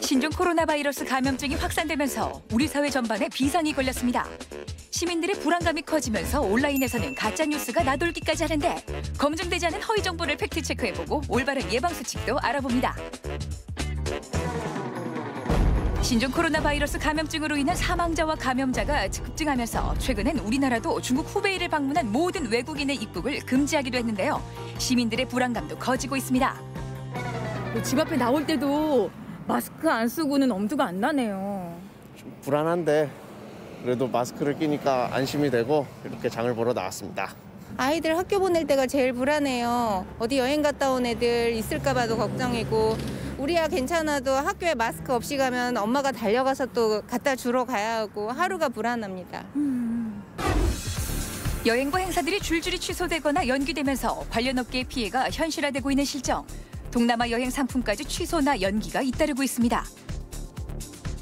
신종 코로나 바이러스 감염증이 확산되면서 우리 사회 전반에 비상이 걸렸습니다. 시민들의 불안감이 커지면서 온라인에서는 가짜 뉴스가 나돌기까지 하는데 검증되지 않은 허위 정보를 팩트 체크해보고 올바른 예방 수칙도 알아봅니다. 신종 코로나 바이러스 감염증으로 인한 사망자와 감염자가 급증하면서 최근엔 우리나라도 중국 후베이를 방문한 모든 외국인의 입국을 금지하기도 했는데요. 시민들의 불안감도 커지고 있습니다. 집 앞에 나올 때도 마스크 안 쓰고는 엄두가 안 나네요. 좀 불안한데 그래도 마스크를 끼니까 안심이 되고 이렇게 장을 보러 나왔습니다. 아이들 학교 보낼 때가 제일 불안해요. 어디 여행 갔다 온 애들 있을까 봐도 걱정이고 우리야 괜찮아도 학교에 마스크 없이 가면 엄마가 달려가서 또 갖다 주러 가야 하고 하루가 불안합니다. 여행과 행사들이 줄줄이 취소되거나 연기되면서 관련 업계의 피해가 현실화되고 있는 실정. 동남아 여행 상품까지 취소나 연기가 잇따르고 있습니다.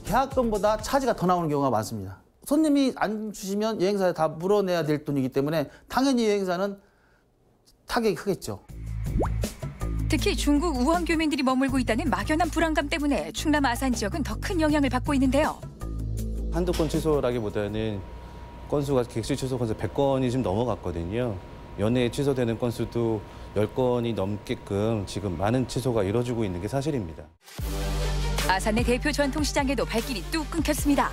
계약금보다 차지가 더 나오는 경우가 많습니다. 손님이 안 주시면 여행사에 다 물어내야 될 돈이기 때문에 당연히 여행사는 타격이 크겠죠. 특히 중국 우한 교민들이 머물고 있다는 막연한 불안감 때문에 충남 아산 지역은 더 큰 영향을 받고 있는데요. 한두 건 취소라기보다는 건수가 객실 취소 건수 100건이 좀 넘어갔거든요. 연내에 취소되는 건수도 10건이 넘게끔 지금 많은 취소가 이뤄지고 있는 게 사실입니다. 아산의 대표 전통시장에도 발길이 뚝 끊겼습니다.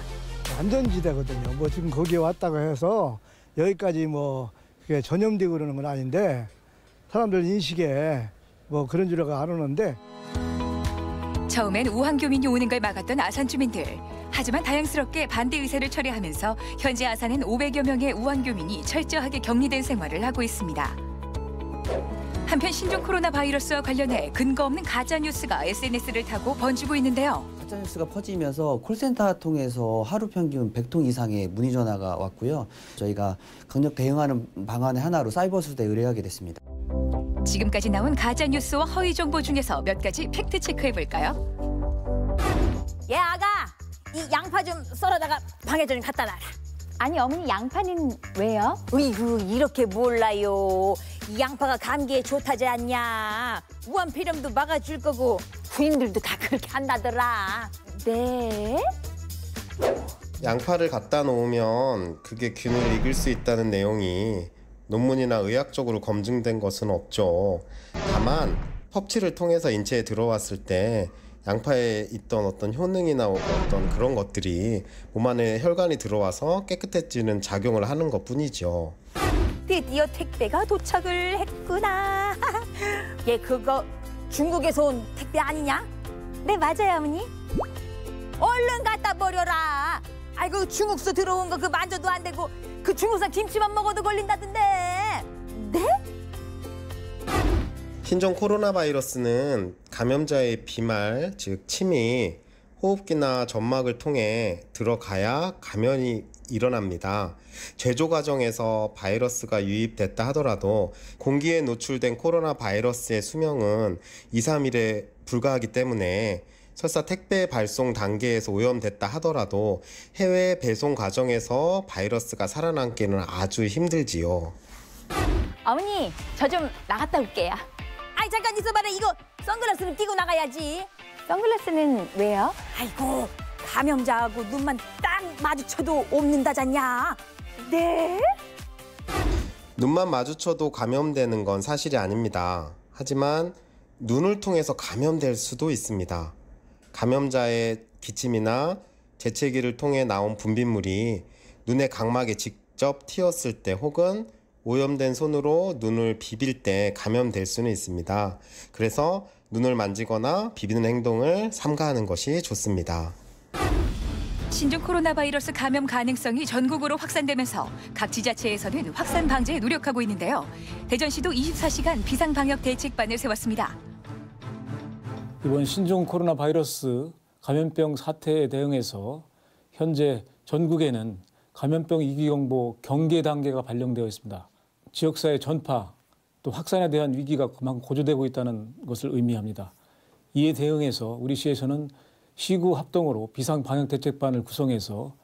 안전지대거든요. 뭐 지금 거기에 왔다고 해서 여기까지 뭐 그게 전염되고 그러는 건 아닌데 사람들 인식에 뭐 그런 줄 안 오는데. 처음엔 우한 교민이 오는 걸 막았던 아산 주민들. 하지만 다행스럽게 반대 의사를 철회하면서 현재 아산엔 500여 명의 우한 교민이 철저하게 격리된 생활을 하고 있습니다. 한편 신종 코로나 바이러스와 관련해 근거 없는 가짜 뉴스가 SNS를 타고 번지고 있는데요. 가짜뉴스가 퍼지면서 콜센터 통해서 하루 평균 100통 이상의 문의 전화가 왔고요. 저희가 강력 대응하는 방안의 하나로 사이버 수사에 의뢰하게 됐습니다. 지금까지 나온 가짜 뉴스와 허위 정보 중에서 몇 가지 팩트 체크해 볼까요? 예, 아가! 이 양파 좀 썰어다가 방에 좀 갖다 놔라. 아니 어머니 양파는 왜요? 으이구, 이렇게 몰라요. 이 양파가 감기에 좋다지 않냐. 무한폐렴도 막아줄 거고 부인들도 다 그렇게 한다더라. 네? 양파를 갖다 놓으면 그게 균을 이길 수 있다는 내용이 논문이나 의학적으로 검증된 것은 없죠. 다만 섭취를 통해서 인체에 들어왔을 때 양파에 있던 어떤 효능이나 어떤 그런 것들이 몸 안에 혈관이 들어와서 깨끗해지는 작용을 하는 것뿐이죠. 드디어 택배가 도착을 했구나. 얘 그거 중국에서 온 택배 아니냐? 네 맞아요 어머니. 얼른 갖다 버려라. 아이고 중국서 들어온 거 그 만져도 안 되고 그 중국산 김치만 먹어도 걸린다던데. 네? 신종 코로나 바이러스는 감염자의 비말, 즉 침이 호흡기나 점막을 통해 들어가야 감염이 일어납니다. 제조 과정에서 바이러스가 유입됐다 하더라도 공기에 노출된 코로나 바이러스의 수명은 2, 3일에 불과하기 때문에 설사 택배 발송 단계에서 오염됐다 하더라도 해외 배송 과정에서 바이러스가 살아남기는 아주 힘들지요. 어머니 저 좀 나갔다 올게요. 아이 잠깐 있어봐라. 이거 선글라스는 끼고 나가야지. 선글라스는 왜요? 아이고 감염자하고 눈만 딱 마주쳐도 옮는다잖냐. 네? 눈만 마주쳐도 감염되는 건 사실이 아닙니다. 하지만 눈을 통해서 감염될 수도 있습니다. 감염자의 기침이나 재채기를 통해 나온 분비물이 눈의 각막에 직접 튀었을 때 혹은 오염된 손으로 눈을 비빌 때 감염될 수는 있습니다. 그래서 눈을 만지거나 비비는 행동을 삼가하는 것이 좋습니다. 신종 코로나 바이러스 감염 가능성이 전국으로 확산되면서 각 지자체에서는 확산 방지에 노력하고 있는데요. 대전시도 24시간 비상방역 대책반을 세웠습니다. 이번 신종 코로나 바이러스 감염병 사태에 대응해서 현재 전국에는 감염병 위기경보 경계 단계가 발령되어 있습니다. 지역사회 전파 또 확산에 대한 위기가 그만큼 고조되고 있다는 것을 의미합니다. 이에 대응해서 우리 시에서는 시구 합동으로 비상방역대책반을 구성해서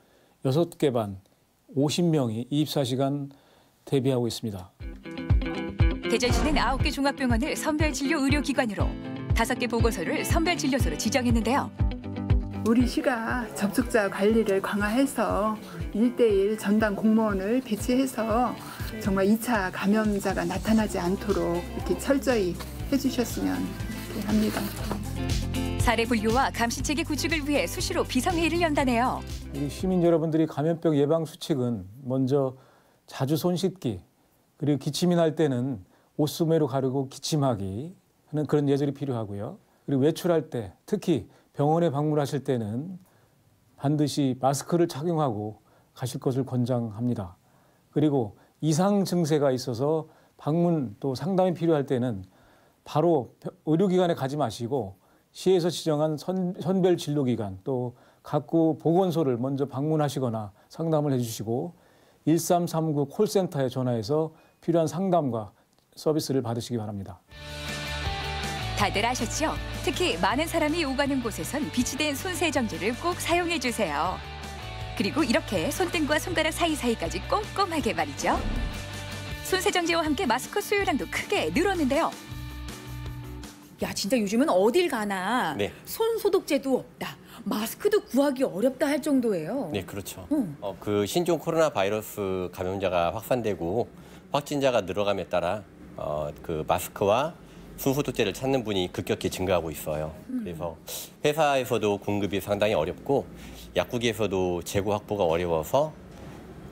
6개 반 50명이 24시간 대비하고 있습니다. 대전시는 9개 종합병원을 선별진료 의료기관으로 5개 보건소를 선별진료소로 지정했는데요. 우리 시가 접촉자 관리를 강화해서 1:1 전담 공무원을 배치해서 정말 2차 감염자가 나타나지 않도록 이렇게 철저히 해주셨으면 합니다. 사례 분류와 감시체계 구축을 위해 수시로 비상회의를 연다네요. 우리 시민 여러분들이 감염병 예방 수칙은 먼저 자주 손 씻기, 그리고 기침이 날 때는 옷수매로 가르고 기침하기 하는 그런 예절이 필요하고요. 그리고 외출할 때, 특히 병원에 방문하실 때는 반드시 마스크를 착용하고 가실 것을 권장합니다. 그리고 이상 증세가 있어서 방문 또 상담이 필요할 때는 바로 의료기관에 가지 마시고 시에서 지정한 선별 진료기관 또 각구 보건소를 먼저 방문하시거나 상담을 해주시고 1339 콜센터에 전화해서 필요한 상담과 서비스를 받으시기 바랍니다. 다들 아셨죠? 특히 많은 사람이 오가는 곳에선 비치된 손세정제를 꼭 사용해 주세요. 그리고 이렇게 손등과 손가락 사이사이까지 꼼꼼하게 말이죠. 손세정제와 함께 마스크 수요량도 크게 늘었는데요. 야, 진짜 요즘은 어딜 가나 네. 손 소독제도 없다. 마스크도 구하기 어렵다 할 정도예요. 네, 그렇죠. 그 신종 코로나 바이러스 감염자가 확산되고 확진자가 늘어감에 따라 그 마스크와 손소독제를 찾는 분이 급격히 증가하고 있어요. 그래서 회사에서도 공급이 상당히 어렵고 약국에서도 재고 확보가 어려워서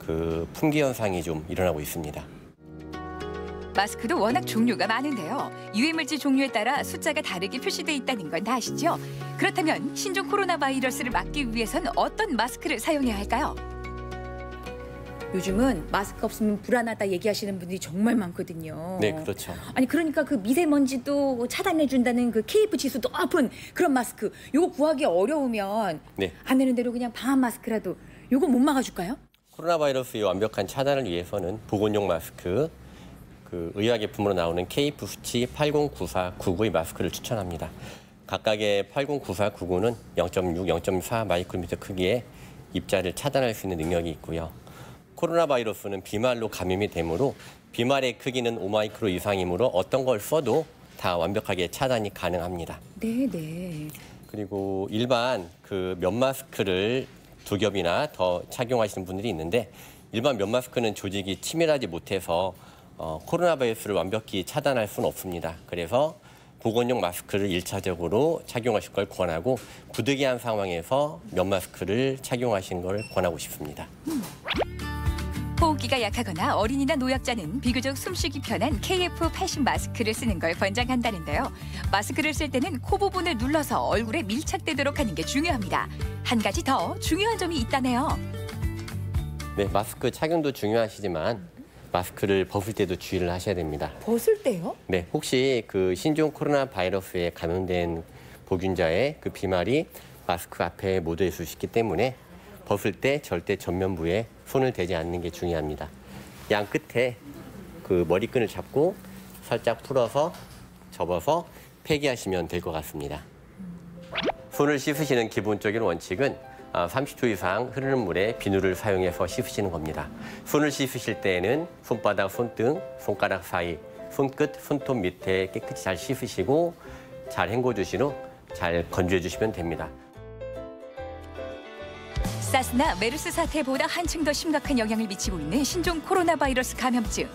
그 품귀 현상이 좀 일어나고 있습니다. 마스크도 워낙 종류가 많은데요. 유해물질 종류에 따라 숫자가 다르게 표시돼 있다는 건 다 아시죠? 그렇다면 신종 코로나 바이러스를 막기 위해선 어떤 마스크를 사용해야 할까요? 요즘은 마스크 없으면 불안하다 얘기하시는 분들이 정말 많거든요. 네, 그렇죠. 아니 그러니까 그 미세먼지도 차단해준다는 그 KF 지수도 높은 그런 마스크 요거 구하기 어려우면 네. 안 되는 대로 그냥 방한 마스크라도 요거 못 막아줄까요? 코로나 바이러스의 완벽한 차단을 위해서는 보건용 마스크, 그 의약예품으로 나오는 KF 수치 809499의 마스크를 추천합니다. 각각의 8094, 99는 0.6, 0.4 마이크로미터 크기의 입자를 차단할 수 있는 능력이 있고요. 코로나 바이러스는 비말로 감염이 되므로 비말의 크기는 5마이크로 이상이므로 어떤 걸 써도 다 완벽하게 차단이 가능합니다. 네네. 그리고 일반 그 면 마스크를 2겹이나 더 착용하시는 분들이 있는데 일반 면 마스크는 조직이 치밀하지 못해서 코로나 바이러스를 완벽히 차단할 수는 없습니다. 그래서 보건용 마스크를 1차적으로 착용하실 걸 권하고 부득이한 상황에서 면 마스크를 착용하시는 걸 권하고 싶습니다. 호흡기가 약하거나 어린이나 노약자는 비교적 숨쉬기 편한 KF80 마스크를 쓰는 걸 권장한다는데요. 마스크를 쓸 때는 코 부분을 눌러서 얼굴에 밀착되도록 하는 게 중요합니다. 한 가지 더 중요한 점이 있다네요. 네, 마스크 착용도 중요하시지만 마스크를 벗을 때도 주의를 하셔야 됩니다. 벗을 때요? 네, 혹시 그 신종 코로나 바이러스에 감염된 보균자의 그 비말이 마스크 앞에 묻어 있을 수 있기 때문에 벗을 때 절대 전면부에 손을 대지 않는 게 중요합니다. 양 끝에 그 머리끈을 잡고 살짝 풀어서 접어서 폐기하시면 될 것 같습니다. 손을 씻으시는 기본적인 원칙은 30초 이상 흐르는 물에 비누를 사용해서 씻으시는 겁니다. 손을 씻으실 때에는 손바닥, 손등, 손가락 사이, 손끝, 손톱 밑에 깨끗이 잘 씻으시고 잘 헹궈주신 후 잘 건조해 주시면 됩니다. 사스나 메르스 사태보다 한층 더 심각한 영향을 미치고 있는 신종 코로나 바이러스 감염증.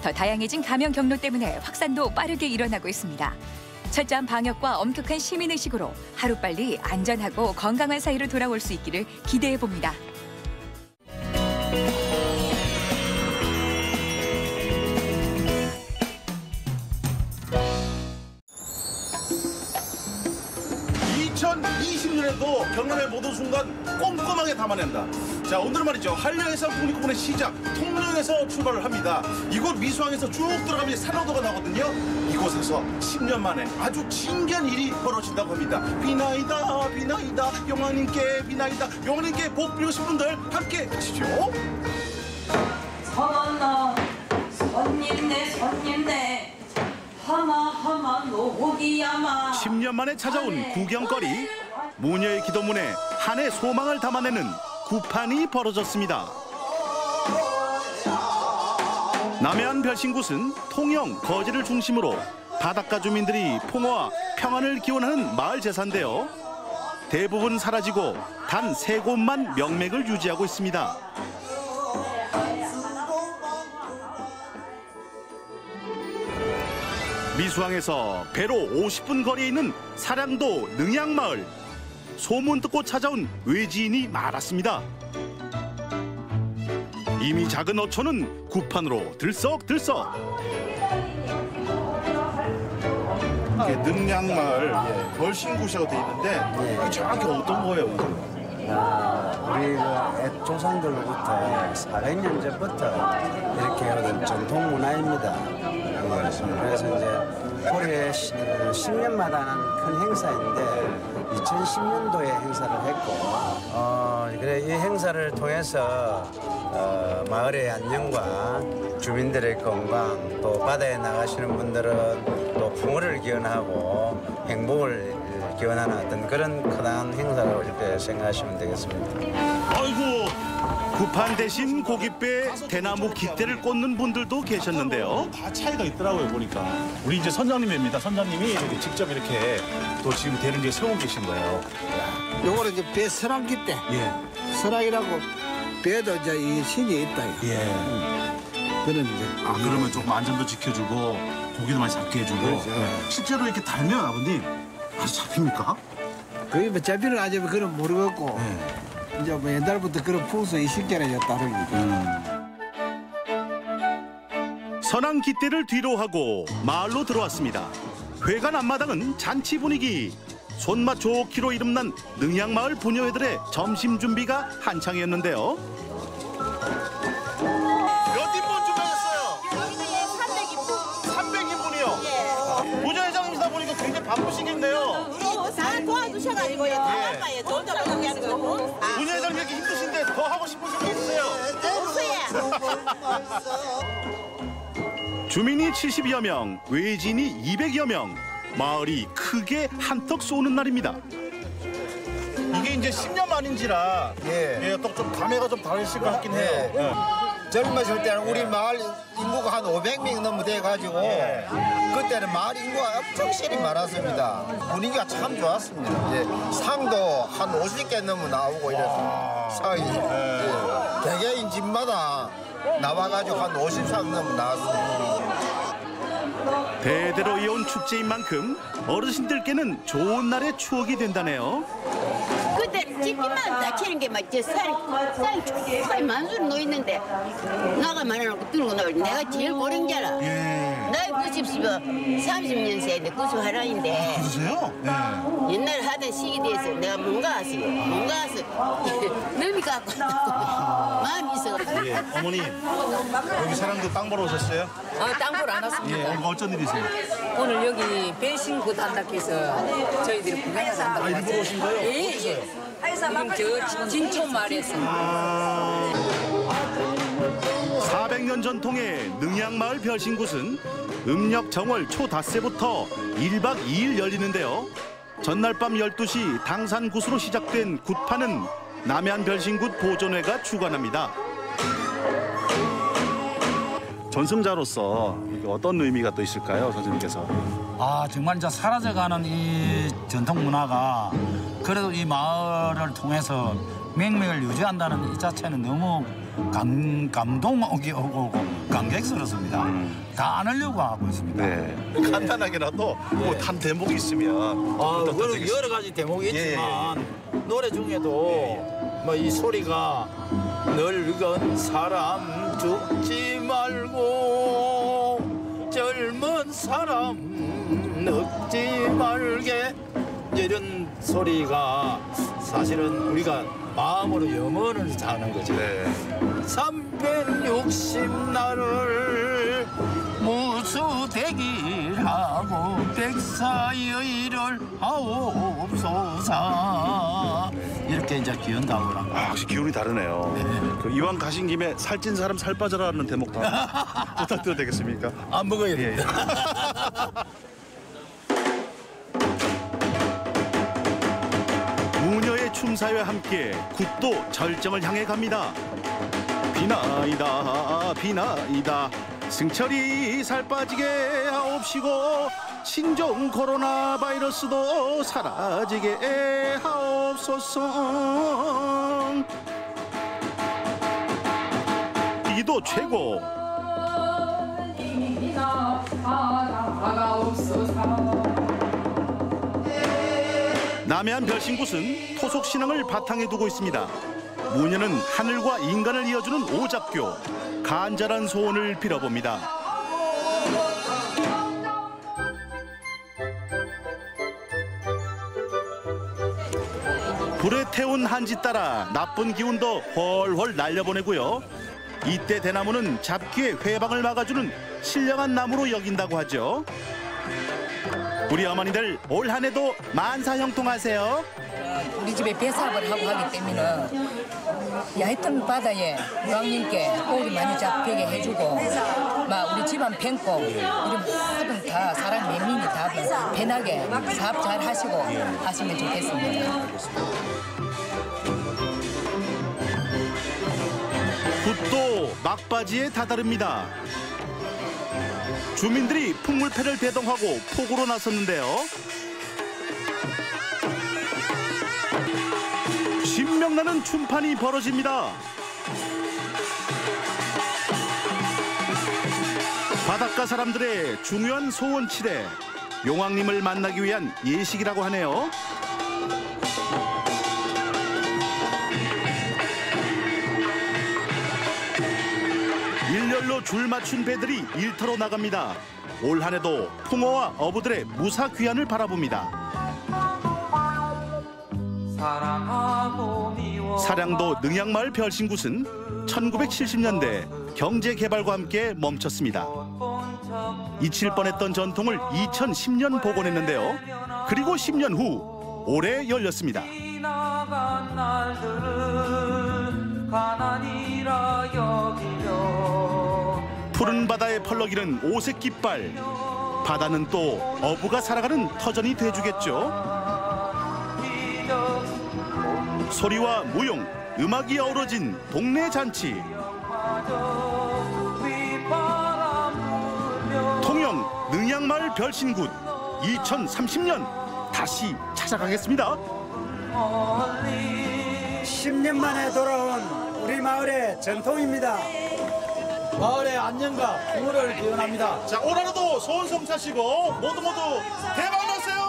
더 다양해진 감염 경로 때문에 확산도 빠르게 일어나고 있습니다. 철저한 방역과 엄격한 시민의식으로 하루빨리 안전하고 건강한 사회로 돌아올 수 있기를 기대해봅니다. 도 경남의 모든 순간 꼼꼼하게 담아낸다. 자, 오늘 말이죠. 한려해상 국립공원의 시작 통영에서 출발을 합니다. 이곳 미수항에서 쭉 들어가면 산호도가 나거든요. 이곳에서 10년 만에 아주 신기한 일이 벌어진다고 합니다. 비나이다 비나이다 용왕님께 비나이다 용왕님께 복 빌으신 분들 함께 가시죠. 서건너 손님네 하마하마 노기야마 10년 만에 찾아온 구경거리 모녀의 기도문에 한 해 소망을 담아내는 구판이 벌어졌습니다. 남해안 별신굿은 통영, 거제를 중심으로 바닷가 주민들이 풍어와 평안을 기원하는 마을 제사인데요. 대부분 사라지고 단 3곳만 명맥을 유지하고 있습니다. 미수항에서 배로 50분 거리에 있는 사량도 능양마을. 소문 듣고 찾아온 외지인이 많았습니다. 이미 작은 어촌은 구판으로 들썩들썩. 능양마을 벌신굿이라고 돼 있는데 정확히 어떤 거예요? 우리 그 조상들로부터 400년 전부터 이렇게 하던 전통 문화입니다. 그래서 이제 올해 10년마다 하는 큰 행사인데 2010년도에 행사를 했고 그래 이 행사를 통해서 마을의 안녕과 주민들의 건강 또 바다에 나가시는 분들은 또 풍어를 기원하고 행복을 기원하는 어떤 그런 크다란 행사라고 이렇게 생각하시면 되겠습니다. 아이고, 구판 대신 고깃배 대나무 깃대를 꽂는 분들도 계셨는데요. 다 차이가 있더라고요 보니까. 우리 이제 선장님입니다. 선장님이 이렇게 직접 이렇게 또 지금 되는 게 세우고 계신 거예요. 요거는 이제 배 서랑 깃대. 서랑이라고 배도 이제 이 신이 있다. 그런 이제. 그러면 조금 안전도 지켜주고 고기도 많이 잡게 해주고. 그렇죠. 실제로 이렇게 달면 아버님 아주 잡힙니까? 거의 뭐 잡히는 아직 그런 모르겠고 이제 뭐 옛날부터 그런 풍속이 식견에 따르니까. 선왕 깃대를 뒤로 하고 마을로 들어왔습니다. 회관 앞마당은 잔치 분위기. 손맛 좋기로 이름난 능양마을 부녀회들의 점심 준비가 한창이었는데요. 몇 인분 준비하셨어요? 300인분이요? 부녀회장님이다 보니까 굉장히 바쁘시겠네요. 다 도와주셔가지고요. 다 바빠요. 돈도 많이 하는 거. 부녀회장님 이렇게 힘드신데 더 하고 싶은 생각 있으세요? 주민이 70여 명, 외지인이 200여 명. 마을이 크게 한턱 쏘는 날입니다. 이게 이제 10년 만인지라 또 좀 감회가 좀 다르실 것 같긴 해요. 젊었을 때는 우리 마을 인구가 한 500명 넘어 돼가지고 그때는 마을 인구가 엄청 실이 많았습니다. 분위기가 참 좋았습니다. 상도 한 50개 넘어 나오고 이래서 상이 개개인 집마다 나와가지고 한 50상 넘어 나왔습니다. 대대로 이어온 축제인 만큼 어르신들께는 좋은 날의 추억이 된다네요. 그때 집집만 다치는 게 맞지. 쌀 만수로 놓였는데 나가만 해놓고 들고 나올 내가 제일 고령자라. 나이 30년생인데 90하라인데. 그러세요? 옛날에 하던 시기에 대해서 내가 뭔가 왔어요. 뭔가 와서 놈이 갖고 마음이 있어가지고. 어머님 여기 사람들 땅 보러 오셨어요? 땅 보러 안 왔습니다. 오늘 어쩐 일이세요? 오늘 여기 배신굿 한다고 해서 저희들이 구경해서 한다고 왔어요. 일부러 오신 거예요? 예. 지금 저 진촌 마을에서. 400년 전통의 능양마을 별신굿은 음력 정월 초닷새부터 1박 2일 열리는데요. 전날 밤 12시 당산굿으로 시작된 굿파는 남해안 별신굿 보존회가 주관합니다. 전승자로서 어떤 의미가 또 있을까요, 선생님께서? 정말 이제 사라져가는 이 전통 문화가 그래도 이 마을을 통해서 맹맥을 유지한다는 이 자체는 너무 감동이 오고 감격스럽습니다. 다 안으려고 하고 있습니다. 간단하게라도 한 대목이 있으면. 그런 여러 가지 대목이 있지만 노래 중에도 뭐 이 소리가 늙은 사람 죽지 말고 젊은 사람 늙지 말게 이런 소리가 사실은 우리가 마음으로 염원을 사는 거죠. 360날을 무수대기하고 백사여일을 하옵소서 이렇게 이제 기원도 하고 그런 거예요. 역시 기운이 다르네요. 그 이왕 가신 김에 살찐 사람 살 빠져라는 대목도 부탁드려도 되겠습니까? 안 먹어야 됩니다. 무녀의 춤사위와 함께 굿도 절정을 향해 갑니다. 비나이다 비나이다 승철이 살 빠지게 하옵시고 신종 코로나 바이러스도 사라지게 하옵소서. 이도 최고. 남해안 별신굿은 토속 신앙을 바탕에 두고 있습니다. 무녀는 하늘과 인간을 이어주는 오잡교, 간절한 소원을 빌어봅니다. 불에 태운 한지 따라 나쁜 기운도 훨훨 날려보내고요. 이때 대나무는 잡귀의 회방을 막아주는 신령한 나무로 여긴다고 하죠. 우리 어머니들 올 한 해도 만사형통하세요. 우리 집에 배사업을 하고 하기 때문에 얕은 바다에 유황님께 꼬리 많이 잡히게 해주고 막 우리 집안 pen고 우리 모든 다 사람 몇명이 다 편하게 사업 잘 하시고 하시면 좋겠습니다. 굿도 막바지에 다다릅니다. 주민들이 풍물패를 대동하고 포구로 나섰는데요. 신명나는 춤판이 벌어집니다. 바닷가 사람들의 중요한 소원치레, 용왕님을 만나기 위한 예식이라고 하네요. 일렬로 줄 맞춘 배들이 일터로 나갑니다. 올 한 해도 풍어와 어부들의 무사 귀환을 바라봅니다. 사량도 능양마을 별신굿은 1970년대 경제개발과 함께 멈췄습니다. 잊힐 뻔했던 전통을 2010년 복원했는데요. 그리고 10년 후 올해 열렸습니다. 푸른 바다에 펄럭이는 오색 깃발. 바다는 또 어부가 살아가는 터전이 돼주겠죠. 소리와 무용, 음악이 어우러진 동네 잔치. 통영 능양마을 별신굿 2030년 다시 찾아가겠습니다. 10년 만에 돌아온 우리 마을의 전통입니다. 마을의 안녕과 풍요를 기원합니다. 자, 올 한해도 소원 성사시고 모두 대박 나세요.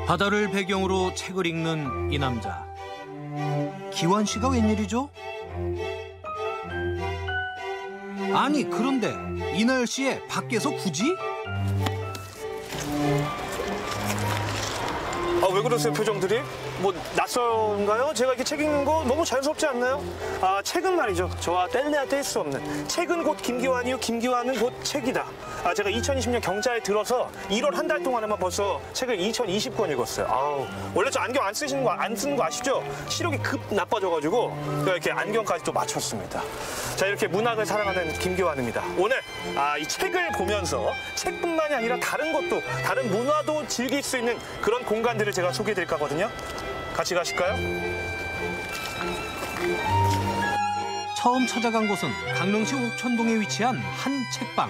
바다를 배경으로 책을 읽는 이 남자. 기환 씨가 웬일이죠? 아니 그런데 이 날씨에 밖에서 굳이? 아, 왜 그러세요, 표정들이? 뭐 낯선가요? 제가 이렇게 책 읽는 거 너무 자연스럽지 않나요? 아, 책은 말이죠. 저와 뗄래야 뗄 수 없는. 책은 곧 김기환이요, 김기환은 곧 책이다. 아, 제가 2020년 경자에 들어서 1월 한 달 동안에만 벌써 책을 2020권 읽었어요. 아우, 원래 저 안경 안 쓰는 거 아시죠? 시력이 급 나빠져가지고 이렇게 안경까지 또 맞췄습니다. 자, 이렇게 문학을 사랑하는 김기환입니다. 오늘 이 책을 보면서 책뿐만이 아니라 다른 것도, 다른 문화도 즐길 수 있는 그런 공간들을 제가 소개해드릴까 하거든요. 같이 가실까요? 처음 찾아간 곳은 강릉시 옥천동에 위치한 한 책방.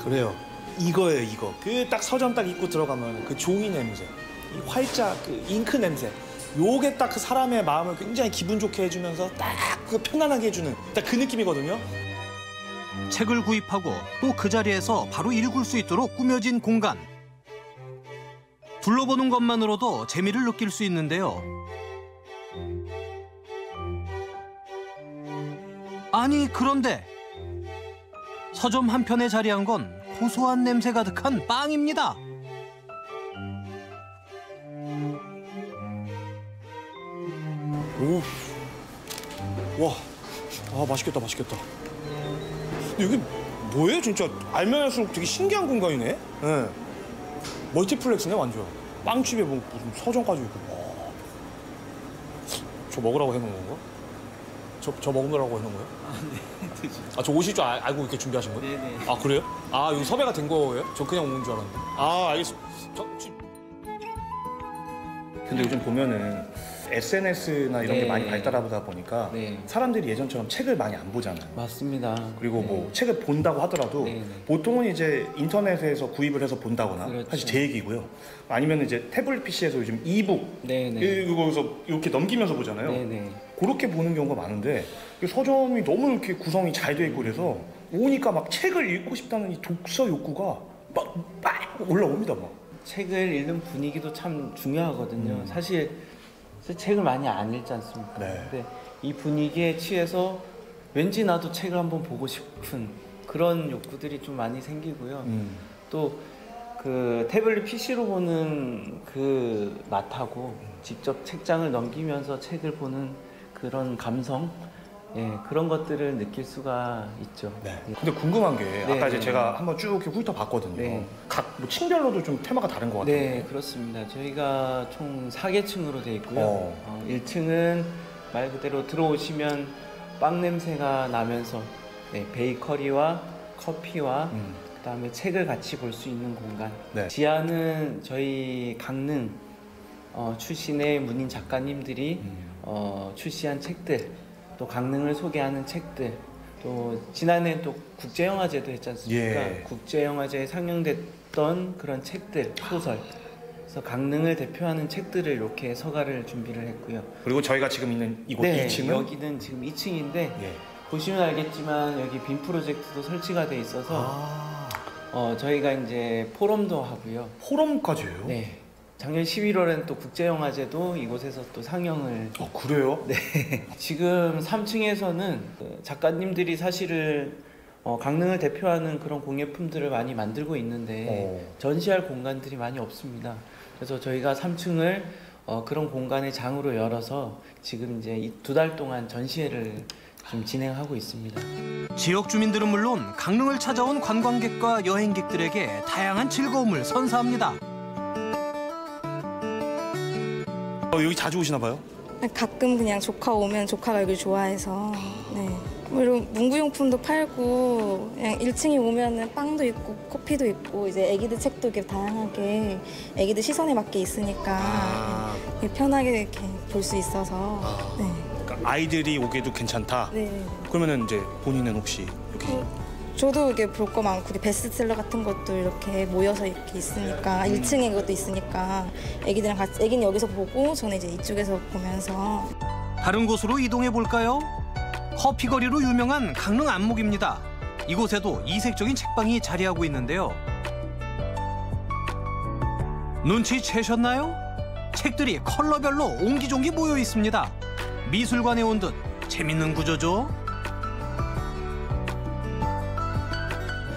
그래요. 이거예요, 이거. 그 딱 서점 딱 입고 들어가면 그 종이 냄새, 이 활짝 그 잉크 냄새. 요게 딱 그 사람의 마음을 굉장히 기분 좋게 해주면서 딱 그 편안하게 해주는 딱 그 느낌이거든요. 책을 구입하고 또 그 자리에서 바로 읽을 수 있도록 꾸며진 공간. 둘러보는 것만으로도 재미를 느낄 수 있는데요. 아니 그런데 서점 한편에 자리한 건 고소한 냄새 가득한 빵입니다. 오, 와, 아 맛있겠다, 맛있겠다. 근데 여기 뭐예요, 진짜? 알면 할수록 되게 신기한 공간이네. 네. 멀티플렉스네, 완전. 빵집에 뭐 무슨 서점까지 있고. 와. 저 먹으라고 해놓은 건가? 저 먹으라고 해놓은 거예요? 아, 네. 아, 저 오실 줄 알고 이렇게 준비하신 거예요? 네네. 아, 그래요? 아, 여기 섭외가 된 거예요? 저 그냥 온 줄 알았는데. 아, 알겠습니다. 근데 요즘 보면은 SNS나 이런 게 많이 발달하다 보니까 사람들이 예전처럼 책을 많이 안 보잖아요. 맞습니다. 그리고 뭐 책을 본다고 하더라도 보통은 이제 인터넷에서 구입을 해서 본다거나 사실 제 얘기고요. 아니면 이제 태블릿 PC에서 요즘 이북 이거서 이렇게 넘기면서 보잖아요. 그렇게 보는 경우가 많은데 서점이 너무 이렇게 구성이 잘 돼 있고 그래서 오니까 막 책을 읽고 싶다는 이 독서 욕구가 막 올라옵니다. 막. 책을 읽는 분위기도 참 중요하거든요. 사실 책을 많이 안 읽지 않습니까? 근데 이 분위기에 취해서 왠지 나도 책을 한번 보고 싶은 그런 욕구들이 좀 많이 생기고요. 또 그 태블릿 PC로 보는 그 맛하고 직접 책장을 넘기면서 책을 보는 그런 감성, 그런 것들을 느낄 수가 있죠. 근데 궁금한 게 아까 이제 제가 한번 쭉 이렇게 훑어봤거든요. 각 뭐 층별로도 좀 테마가 다른 것 같아요. 네, 그렇습니다. 저희가 총 4개층으로 되어 있고요. 1층은 말 그대로 들어오시면 빵 냄새가 나면서 베이커리와 커피와 그다음에 책을 같이 볼 수 있는 공간. 지하는 저희 강릉 출신의 문인 작가님들이 출시한 책들, 또 강릉을 소개하는 책들, 또 지난해 또 국제영화제도 했지 않습니까? 국제영화제에 상영됐던 그런 책들, 소설. 그래서 강릉을 대표하는 책들을 이렇게 서가를 준비를 했고요. 그리고 저희가 지금 있는 이곳 2층은? 여기는 지금 2층인데 보시면 알겠지만 여기 빔 프로젝트도 설치가 돼 있어서 저희가 이제 포럼도 하고요. 포럼까지요? 네. 작년 11월에는 또 국제영화제도 이곳에서 또 상영을. 그래요? 네. 지금 3층에서는 작가님들이 사실은 강릉을 대표하는 그런 공예품들을 많이 만들고 있는데 전시할 공간들이 많이 없습니다. 그래서 저희가 3층을 그런 공간의 장으로 열어서 지금 이제 2달 동안 전시회를 좀 진행하고 있습니다. 지역 주민들은 물론 강릉을 찾아온 관광객과 여행객들에게 다양한 즐거움을 선사합니다. 여기 자주 오시나 봐요? 가끔 그냥 조카 오면 조카가 여기 좋아해서. 그리고 문구용품도 팔고 그냥 1층에 오면은 빵도 있고 커피도 있고 이제 애기들 책도 이렇게 다양하게 애기들 시선에 맞게 있으니까 편하게 이렇게 볼 수 있어서. 그러니까 아이들이 오기에도 괜찮다. 그러면은 이제 본인은 혹시 여기 저도 이게 볼 거 많고 베스트셀러 같은 것도 이렇게 모여서 이렇게 있으니까 1층에 그것도 있으니까 애기들이랑 같이 애기는 여기서 보고 저는 이제 이쪽에서 보면서. 다른 곳으로 이동해 볼까요? 커피거리로 유명한 강릉 안목입니다. 이곳에도 이색적인 책방이 자리하고 있는데요. 눈치채셨나요? 책들이 컬러별로 옹기종기 모여 있습니다. 미술관에 온 듯 재밌는 구조죠?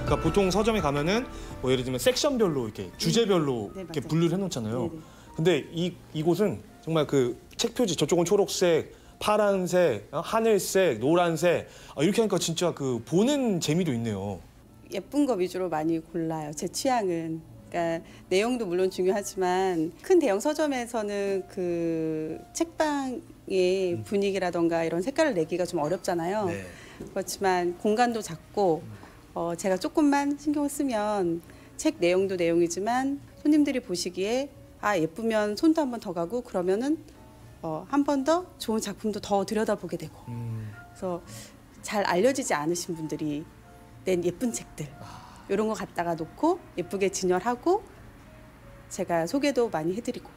그러니까 보통 서점에 가면은 뭐 예를 들면 섹션별로 이렇게 주제별로 이렇게 분류를 해놓잖아요. 근데 이곳은 정말 그 책 표지 저쪽은 초록색, 파란색, 하늘색, 노란색 이렇게 하니까 진짜 그 보는 재미도 있네요. 예쁜 거 위주로 많이 골라요. 제 취향은. 그러니까 내용도 물론 중요하지만 큰 대형 서점에서는 그 책방의 분위기라던가 이런 색깔을 내기가 좀 어렵잖아요. 그렇지만 공간도 작고 제가 조금만 신경을 쓰면 책 내용도 내용이지만 손님들이 보시기에 예쁘면 손도 한 번 더 가고 그러면은 한 번 더 좋은 작품도 더 들여다보게 되고 그래서 잘 알려지지 않으신 분들이 낸 예쁜 책들 이런 거 갖다가 놓고 예쁘게 진열하고 제가 소개도 많이 해드리고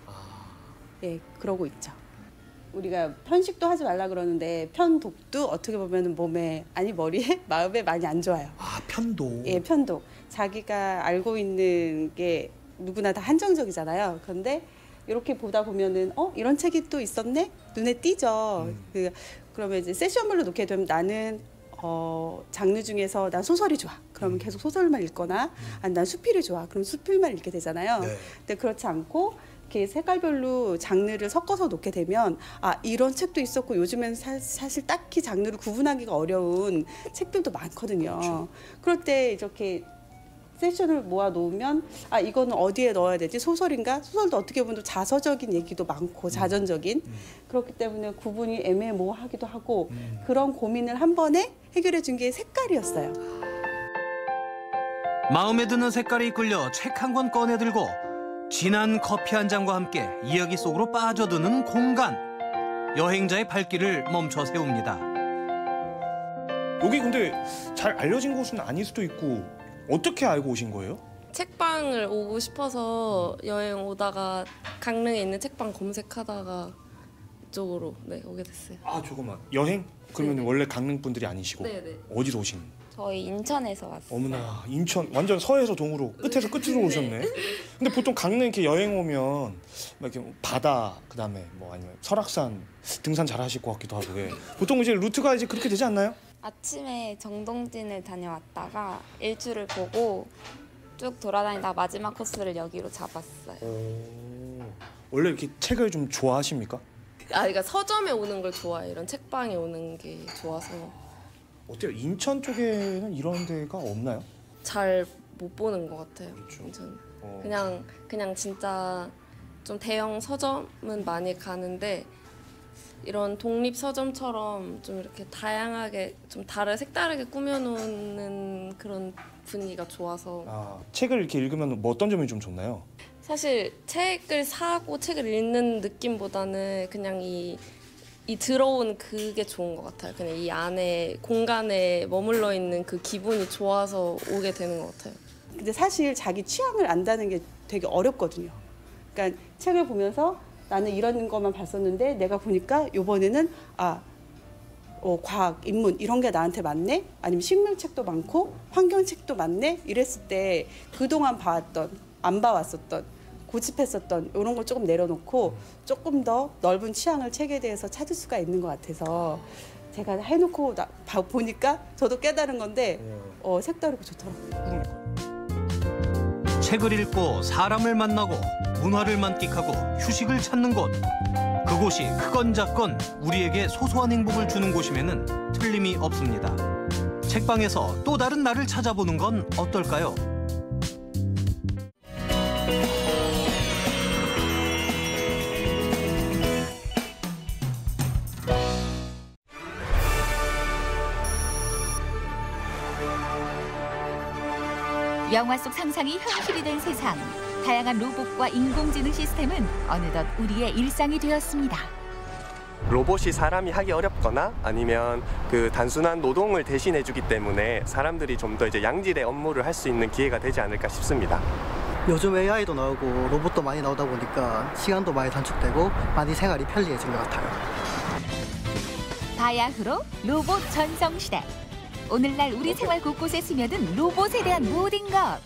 그러고 있죠. 우리가 편식도 하지 말라 그러는데 편독도 어떻게 보면 몸에 아니 머리에 마음에 많이 안 좋아요. 편독. 편독. 자기가 알고 있는 게 누구나 다 한정적이잖아요. 그런데 이렇게 보다 보면은 이런 책이 또 있었네? 눈에 띄죠. 그러면 이제 세션별로 놓게 되면 나는 장르 중에서 난 소설이 좋아. 그러면 계속 소설만 읽거나 난 수필이 좋아. 그럼 수필만 읽게 되잖아요. 근데 그렇지 않고 이렇게 색깔별로 장르를 섞어서 놓게 되면 이런 책도 있었고 요즘엔 사실 딱히 장르를 구분하기가 어려운 책들도 많거든요. 그럴 때 이렇게 세션을 모아 놓으면 이거는 어디에 넣어야 되지? 소설인가? 소설도 어떻게 보면 자서적인 얘기도 많고 자전적인 그렇기 때문에 구분이 애매모호하기도 하고 그런 고민을 한 번에 해결해 준 게 색깔이었어요. 마음에 드는 색깔에 이끌려 책 한 권 꺼내들고 진한 커피 한 잔과 함께 이야기 속으로 빠져드는 공간. 여행자의 발길을 멈춰 세웁니다. 여기 근데 잘 알려진 곳은 아닐 수도 있고 어떻게 알고 오신 거예요? 책방을 오고 싶어서 여행 오다가 강릉에 있는 책방 검색하다가 이쪽으로 오게 됐어요. 아 조금만 여행? 그러면 원래 강릉 분들이 아니시고 네네. 어디서 오신? 저희 인천에서 왔어요. 어머나 인천 완전 서에서 동으로 끝에서 끝으로 오셨네. 근데 보통 강릉 이렇게 여행 오면 막 이렇게 바다 그다음에 뭐 아니면 설악산 등산 잘하실 것 같기도 하고 보통 이제 루트가 이제 그렇게 되지 않나요? 아침에 정동진을 다녀왔다가 일출을 보고 쭉 돌아다니다 마지막 코스를 여기로 잡았어요. 원래 이렇게 책을 좀 좋아하십니까? 그러니까 서점에 오는 걸 좋아해요. 이런 책방에 오는 게 좋아서. 어때요? 인천 쪽에는 이런 데가 없나요? 잘 못 보는 것 같아요. 인천. 그냥 진짜 좀 대형 서점은 많이 가는데 이런 독립 서점처럼 좀 이렇게 다양하게 좀 색다르게 꾸며놓는 그런 분위기가 좋아서. 책을 이렇게 읽으면 뭐 어떤 점이 좀 좋나요? 사실 책을 사고 책을 읽는 느낌보다는 그냥 이 들어온 그게 좋은 것 같아요. 그냥 이 안에 공간에 머물러 있는 그 기분이 좋아서 오게 되는 것 같아요. 근데 사실 자기 취향을 안다는 게 되게 어렵거든요. 그러니까 책을 보면서 나는 이런 것만 봤었는데 내가 보니까 이번에는 과학, 인문 이런 게 나한테 맞네? 아니면 식물책도 많고 환경책도 많네? 이랬을 때 그동안 봐왔던, 안 봐왔었던, 고집했었던 이런 거 조금 내려놓고 조금 더 넓은 취향을 책에 대해서 찾을 수가 있는 것 같아서 제가 해놓고 보니까 저도 깨달은 건데 색다르고 좋더라고요. 책을 읽고 사람을 만나고 문화를 만끽하고 휴식을 찾는 곳. 그곳이 크건 작건 우리에게 소소한 행복을 주는 곳임에는 틀림이 없습니다. 책방에서 또 다른 나를 찾아보는 건 어떨까요? 영화 속 상상이 현실이 된 세상. 다양한 로봇과 인공지능 시스템은 어느덧 우리의 일상이 되었습니다. 로봇이 사람이 하기 어렵거나 아니면 그 단순한 노동을 대신해주기 때문에 사람들이 좀 더 이제 양질의 업무를 할 수 있는 기회가 되지 않을까 싶습니다. 요즘 AI도 나오고 로봇도 많이 나오다 보니까 시간도 많이 단축되고 많이 생활이 편리해진 것 같아요. 바야흐로 로봇 전성시대. 오늘날 우리 생활 곳곳에 스며든 로봇에 대한 모든 것.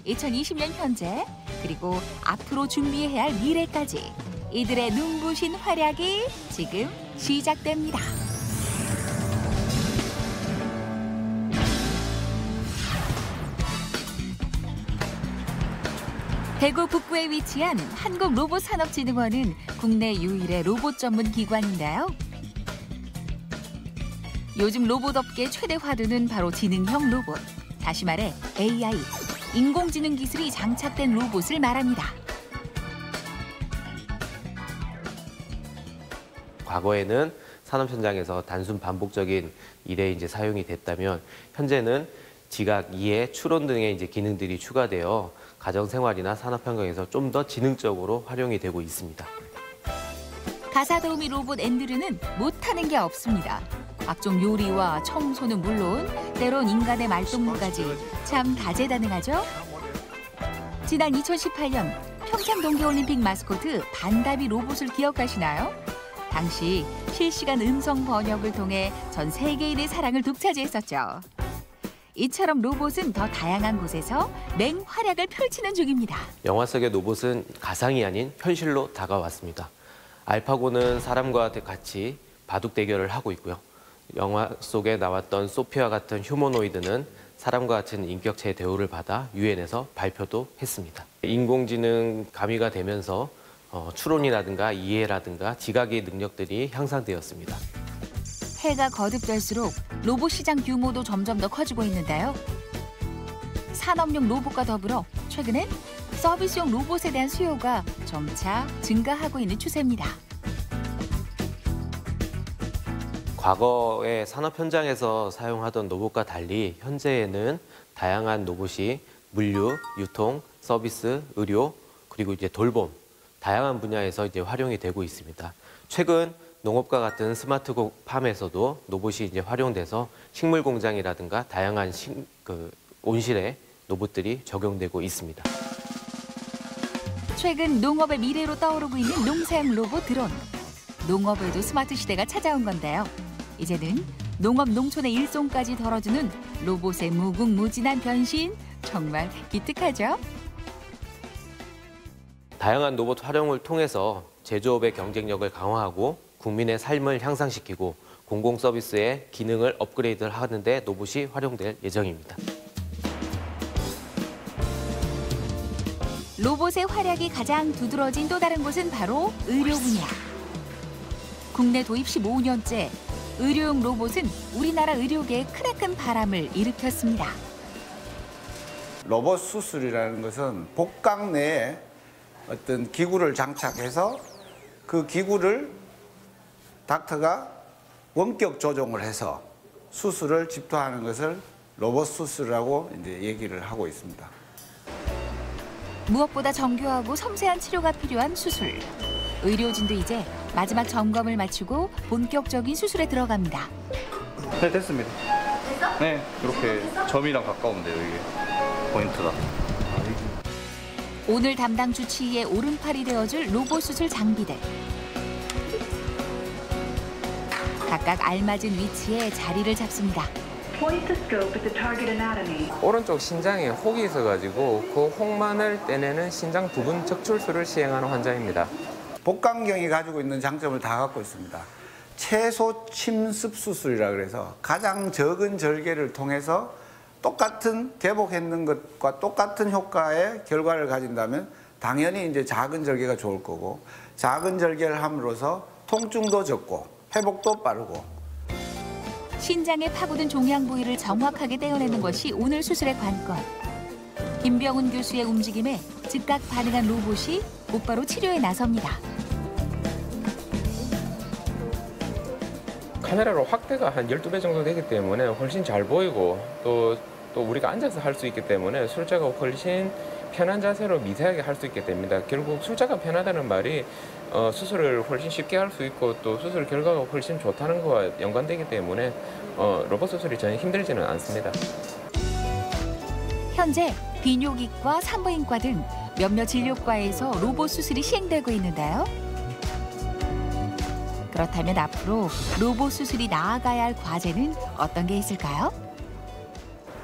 2020년 현재 그리고 앞으로 준비해야 할 미래까지 이들의 눈부신 활약이 지금 시작됩니다. 대구 북구에 위치한 한국로봇산업진흥원은 국내 유일의 로봇 전문 기관인데요. 요즘 로봇업계 최대 화두는 바로 지능형 로봇, 다시 말해 AI, 인공지능 기술이 장착된 로봇을 말합니다. 과거에는 산업 현장에서 단순 반복적인 일에 이제 사용이 됐다면 현재는 지각, 이해, 추론 등의 이제 기능들이 추가되어 가정 생활이나 산업 환경에서 좀 더 지능적으로 활용이 되고 있습니다. 가사 도우미 로봇 앤드류는 못하는 게 없습니다. 각종 요리와 청소는 물론 때론 인간의 말동무까지 참 다재다능하죠. 지난 2018년 평창 동계올림픽 마스코트 반다비 로봇을 기억하시나요? 당시 실시간 음성 번역을 통해 전 세계인의 사랑을 독차지했었죠. 이처럼 로봇은 더 다양한 곳에서 맹활약을 펼치는 중입니다. 영화 속의 로봇은 가상이 아닌 현실로 다가왔습니다. 알파고는 사람과 같이 바둑 대결을 하고 있고요. 영화 속에 나왔던 소피와 같은 휴머노이드는 사람과 같은 인격체의 대우를 받아 유엔에서 발표도 했습니다. 인공지능 가미가 되면서 추론이라든가 이해라든가 지각의 능력들이 향상되었습니다. 해가 거듭될수록 로봇 시장 규모도 점점 더 커지고 있는데요. 산업용 로봇과 더불어 최근엔 서비스용 로봇에 대한 수요가 점차 증가하고 있는 추세입니다. 과거의 산업 현장에서 사용하던 로봇과 달리 현재에는 다양한 로봇이 물류, 유통, 서비스, 의료, 그리고 이제 돌봄 다양한 분야에서 이제 활용이 되고 있습니다. 최근 농업과 같은 스마트팜에서도 로봇이 이제 활용돼서 식물 공장이라든가 다양한 온실에 로봇들이 적용되고 있습니다. 최근 농업의 미래로 떠오르고 있는 농사용 로봇 드론. 농업에도 스마트 시대가 찾아온 건데요. 이제는 농업 농촌의 일손까지 덜어주는 로봇의 무궁무진한 변신. 정말 기특하죠? 다양한 로봇 활용을 통해서 제조업의 경쟁력을 강화하고 국민의 삶을 향상시키고 공공 서비스의 기능을 업그레이드하는 데 로봇이 활용될 예정입니다. 로봇의 활약이 가장 두드러진 또 다른 곳은 바로 의료 분야. 국내 도입 15년째 의료용 로봇은 우리나라 의료계에 크나큰 바람을 일으켰습니다. 로봇 수술이라는 것은 복강 내에 어떤 기구를 장착해서 그 기구를 닥터가 원격 조종을 해서 수술을 집도하는 것을 로봇 수술이라고 이제 얘기를 하고 있습니다. 무엇보다 정교하고 섬세한 치료가 필요한 수술. 의료진도 이제 마지막 점검을 마치고 본격적인 수술에 들어갑니다. 네, 됐습니다. 됐어? 네, 이렇게 점이랑 가까운데요, 이게 포인트가. 오늘 담당 주치의의 오른팔이 되어줄 로봇 수술 장비들. 각각 알맞은 위치에 자리를 잡습니다. 오른쪽 신장에 혹이 있어가지고 그 혹만을 떼내는 신장 부분 적출술을 시행하는 환자입니다. 복강경이 가지고 있는 장점을 다 갖고 있습니다. 최소 침습 수술이라 그래서 가장 적은 절개를 통해서 똑같은 개복했는 것과 똑같은 효과의 결과를 가진다면 당연히 이제 작은 절개가 좋을 거고, 작은 절개를 함으로써 통증도 적고 회복도 빠르고. 신장에 파고든 종양 부위를 정확하게 떼어내는 것이 오늘 수술의 관건. 김병훈 교수의 움직임에 즉각 반응한 로봇이 곧바로 치료에 나섭니다. 카메라로 확대가 한 12배 정도 되기 때문에 훨씬 잘 보이고 또 우리가 앉아서 할 수 있기 때문에 술자가 훨씬 편한 자세로 미세하게 할 수 있게 됩니다. 결국 술자가 편하다는 말이 수술을 훨씬 쉽게 할 수 있고 또 수술 결과가 훨씬 좋다는 거와 연관되기 때문에 로봇 수술이 전혀 힘들지는 않습니다. 현재 비뇨기과, 산부인과 등 몇몇 진료과에서 로봇 수술이 시행되고 있는데요. 그렇다면 앞으로 로봇 수술이 나아가야 할 과제는 어떤 게 있을까요?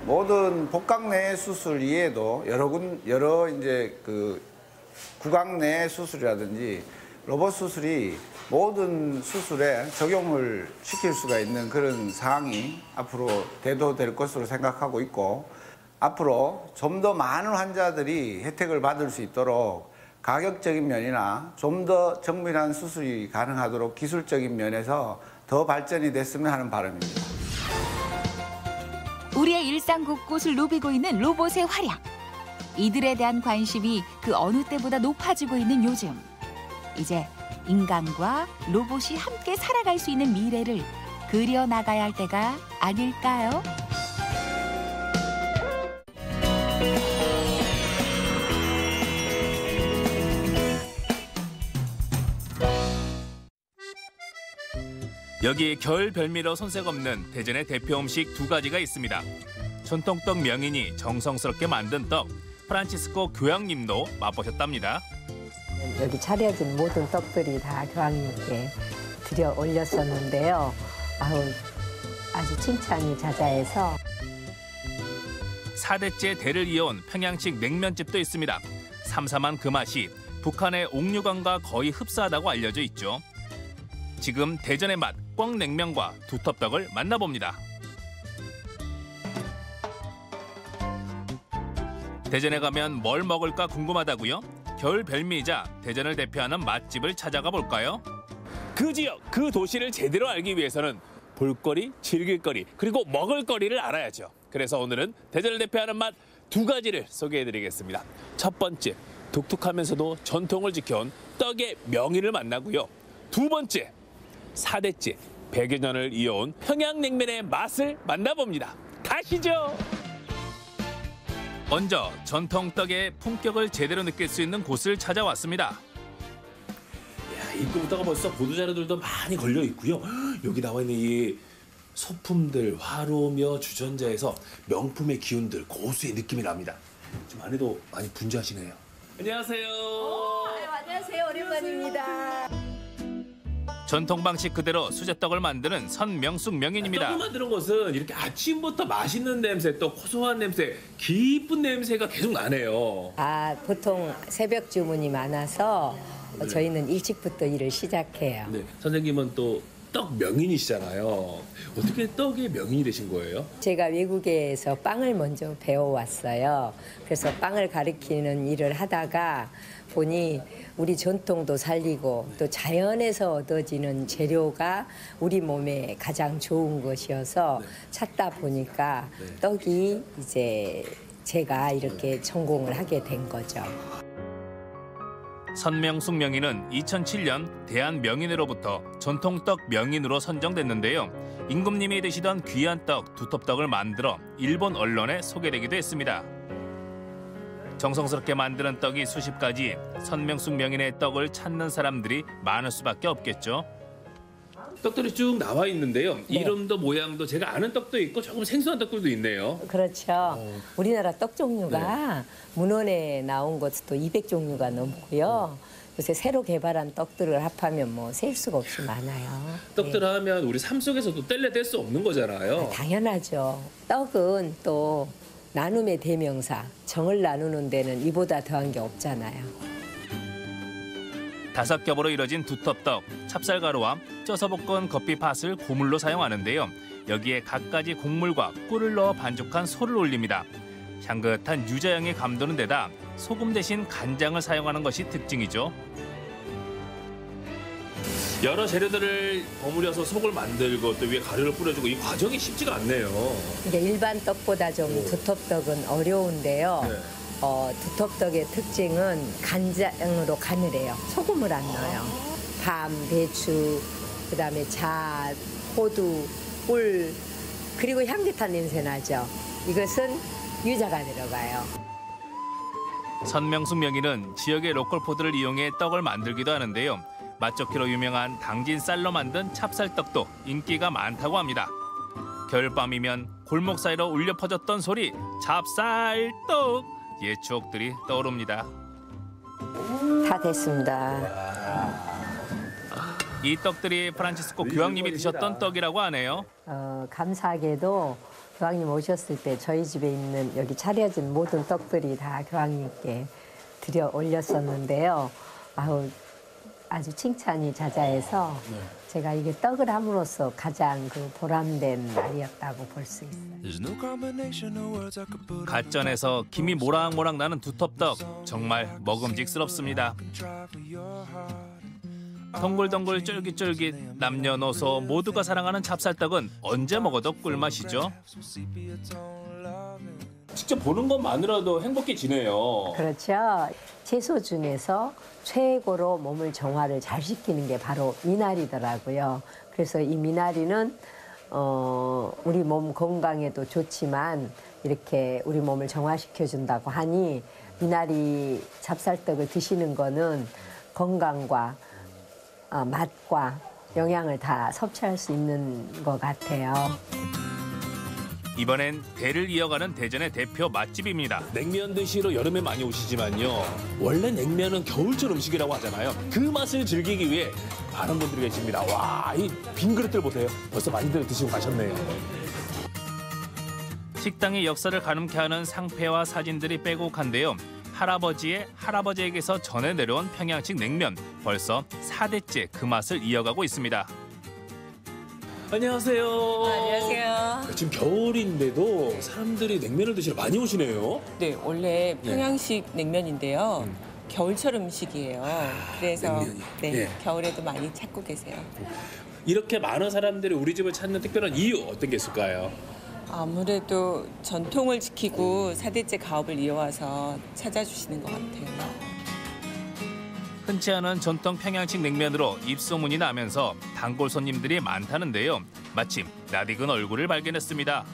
모든 복강 내 수술 이외에도 여러 이제 그 구강 내 수술이라든지 로봇 수술이 모든 수술에 적용을 시킬 수가 있는 그런 사항이 앞으로 대두될 것으로 생각하고 있고, 앞으로 좀 더 많은 환자들이 혜택을 받을 수 있도록 가격적인 면이나 좀 더 정밀한 수술이 가능하도록 기술적인 면에서 더 발전이 됐으면 하는 바람입니다. 우리의 일상 곳곳을 누비고 있는 로봇의 활약. 이들에 대한 관심이 그 어느 때보다 높아지고 있는 요즘. 이제 인간과 로봇이 함께 살아갈 수 있는 미래를 그려나가야 할 때가 아닐까요? 여기 겨울 별미로 손색 없는 대전의 대표 음식 두 가지가 있습니다. 전통떡 명인이 정성스럽게 만든 떡, 프란치스코 교황님도 맛보셨답니다. 여기 차려진 모든 떡들이 다 교황님께 드려 올렸었는데요. 아주 칭찬이 자자해서. 4대째 대를 이어온 평양식 냉면집도 있습니다. 삼삼한 그 맛이 북한의 옥류관과 거의 흡사하다고 알려져 있죠. 지금 대전의 맛 꿩냉면과 두텁떡을 만나봅니다. 대전에 가면 뭘 먹을까 궁금하다고요? 겨울 별미이자 대전을 대표하는 맛집을 찾아가 볼까요? 그 지역, 그 도시를 제대로 알기 위해서는 볼거리, 즐길거리, 그리고 먹을거리를 알아야죠. 그래서 오늘은 대전을 대표하는 맛 두 가지를 소개해드리겠습니다. 첫 번째, 독특하면서도 전통을 지켜온 떡의 명인을 만나고요. 두 번째, 4대째 100여 년을 이어온 평양냉면의 맛을 만나봅니다. 가시죠. 먼저 전통 떡의 품격을 제대로 느낄 수 있는 곳을 찾아왔습니다. 입구부터가 벌써 보도자료들도 많이 걸려 있고요. 여기 나와 있는 이 소품들, 화로며 주전자에서 명품의 기운들, 고수의 느낌이 납니다. 좀 안에도 많이 분주하시네요. 안녕하세요. 안녕하세요. 오랜만입니다. 전통 방식 그대로 수제떡을 만드는 선명숙 명인입니다. 떡을 만드는 것은 이렇게 아침부터 맛있는 냄새, 또 고소한 냄새, 기쁜 냄새가 계속 나네요. 보통 새벽 주문이 많아서 저희는 일찍부터 일을 시작해요. 네, 선생님은 또 떡 명인이시잖아요. 어떻게 떡의 명인이 되신 거예요? 제가 외국에서 빵을 먼저 배워왔어요. 그래서 빵을 가르치는 일을 하다가 보니 우리 전통도 살리고 또 자연에서 얻어지는 재료가 우리 몸에 가장 좋은 것이어서 찾다 보니까 떡이 이제 제가 이렇게 전공을 하게 된 거죠. 선명숙 명인은 2007년 대한명인회로부터 전통떡 명인으로 선정됐는데요. 임금님이 드시던 귀한 떡, 두텁떡을 만들어 일본 언론에 소개되기도 했습니다. 정성스럽게 만드는 떡이 수십 가지, 선명숙 명인의 떡을 찾는 사람들이 많을 수밖에 없겠죠. 떡들이 쭉 나와 있는데요. 이름도 모양도 제가 아는 떡도 있고 조금 생소한 떡들도 있네요. 그렇죠. 우리나라 떡 종류가 문헌에 나온 것도 200종류가 넘고요. 요새 새로 개발한 떡들을 합하면 뭐 셀 수가 없이 많아요. 떡들 하면 우리 삶 속에서도 뗄래 뗄 수 없는 거잖아요. 당연하죠. 떡은 또 나눔의 대명사, 정을 나누는 데는 이보다 더한 게 없잖아요. 5겹으로 이뤄진 두텁떡, 찹쌀가루와 쪄서 볶은 커피팥을 고물로 사용하는데요. 여기에 갖가지 곡물과 꿀을 넣어 반죽한 소를 올립니다. 향긋한 유자향이 감도는 데다 소금 대신 간장을 사용하는 것이 특징이죠. 여러 재료들을 버무려서 속을 만들고 또 위에 가루를 뿌려주고 이 과정이 쉽지가 않네요. 이게 일반 떡보다 좀 두텁떡은 어려운데요. 두텁떡의 특징은 간장으로 간을 해요. 소금을 안 넣어요. 밤, 배추, 그다음에 잣, 호두, 꿀, 그리고 향긋한 냄새 나죠. 이것은 유자가 들어가요. 선명숙 명인은 지역의 로컬 포드를 이용해 떡을 만들기도 하는데요. 맛 좋기로 유명한 당진 쌀로 만든 찹쌀떡도 인기가 많다고 합니다. 겨울밤이면 골목 사이로 울려 퍼졌던 소리, 찹쌀떡! 옛 추억들이 떠오릅니다. 다 됐습니다. 이 떡들이 프란치스코 교황님이 드셨던 떡이라고 하네요. 감사하게도 교황님 오셨을 때 저희 집에 있는 여기 차려진 모든 떡들이 다 교황님께 드려 올렸었는데요. 아주 칭찬이 자자해서 제가 이게 떡을 함으로써 가장 보람된 날이었다고 볼 수 있어요. 갓전에서 김이 모락모락 나는 두텁떡, 정말 먹음직스럽습니다. 동글동글 쫄깃쫄깃, 남녀노소 모두가 사랑하는 찹쌀떡은 언제 먹어도 꿀맛이죠. 직접 보는 것만으로도 행복해지네요. 그렇죠. 채소 중에서 최고로 몸을 정화를 잘 시키는 게 바로 미나리더라고요. 그래서 이 미나리는 우리 몸 건강에도 좋지만 이렇게 우리 몸을 정화시켜준다고 하니 미나리 찹쌀떡을 드시는 거는 건강과 맛과 영양을 다 섭취할 수 있는 것 같아요. 이번엔 대를 이어가는 대전의 대표 맛집입니다. 냉면 드시러 여름에 많이 오시지만요. 원래 냉면은 겨울철 음식이라고 하잖아요. 그 맛을 즐기기 위해 많은 분들이 계십니다. 와, 이 빈 그릇들 보세요. 벌써 많이들 드시고 가셨네요. 식당의 역사를 가늠케 하는 상패와 사진들이 빼곡한데요. 할아버지의 할아버지에게서 전해 내려온 평양식 냉면, 벌써 4대째 그 맛을 이어가고 있습니다. 안녕하세요. 안녕하세요. 지금 겨울인데도 사람들이 냉면을 드시러 많이 오시네요. 네, 원래 평양식 냉면인데요. 겨울철 음식이에요. 그래서 겨울에도 많이 찾고 계세요. 이렇게 많은 사람들이 우리 집을 찾는 특별한 이유 어떤 게 있을까요? 아무래도 전통을 지키고 4대째 가업을 이어와서 찾아주시는 것 같아요. 흔치 않은 전통 평양식 냉면으로 입소문이 나면서 단골 손님들이 많다는데요. 마침 낯익은 얼굴을 발견했습니다.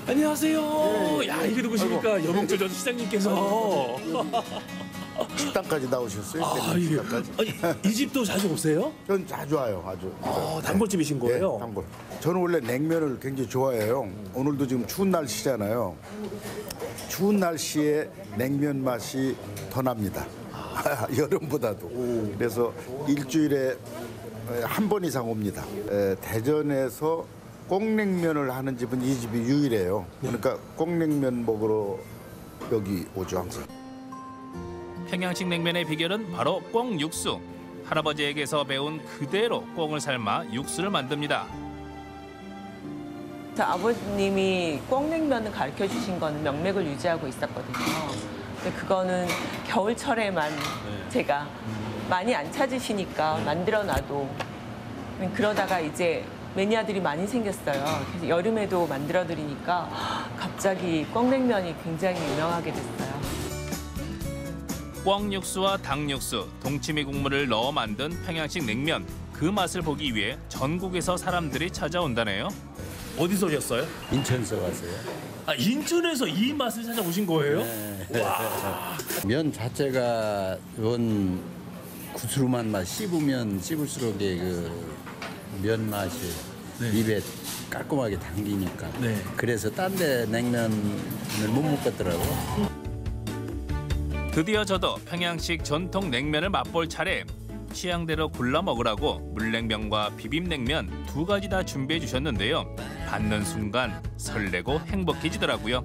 안녕하세요. 야, 이게 누구십니까? 여봉조 전 시장님께서. 식당까지 나오셨어요? 이게 아니 이 집도 자주 오세요? 전 자주 와요, 아주. 단골집이신 거예요? 네, 단골. 저는 원래 냉면을 굉장히 좋아해요. 오늘도 지금 추운 날씨잖아요. 추운 날씨에 냉면 맛이 더 납니다. 여름보다도. 그래서 일주일에 한 번 이상 옵니다. 대전에서 꽁냉면을 하는 집은 이 집이 유일해요. 그러니까 꽁냉면 먹으러 여기 오죠, 항상. 평양식 냉면의 비결은 바로 꽁 육수. 할아버지에게서 배운 그대로 꽁을 삶아 육수를 만듭니다. 아버님이 꽁냉면을 가르쳐 주신 거는 명맥을 유지하고 있었거든요. 근데 그거는 겨울철에만 제가 많이 안 찾으시니까 만들어 놔도 그러다가 이제 매니아들이 많이 생겼어요. 그래서 여름에도 만들어 드리니까 갑자기 꽁냉면이 굉장히 유명하게 됐어요. 꽁 육수와 닭 육수, 동치미 국물을 넣어 만든 평양식 냉면. 그 맛을 보기 위해 전국에서 사람들이 찾아온다네요. 어디서 오셨어요? 인천에서 왔어요. 아, 인천에서 이 맛을 찾아오신 거예요? 네. 면 자체가 원 구스름한 맛, 씹으면 씹을수록 그 면 맛이 입에 깔끔하게 당기니까. 그래서 딴 데 냉면을 못 먹겠더라고. 드디어 저도 평양식 전통 냉면을 맛볼 차례. 취향대로 골라 먹으라고 물냉면과 비빔냉면 두 가지 다 준비해 주셨는데요. 받는 순간 설레고 행복해지더라고요.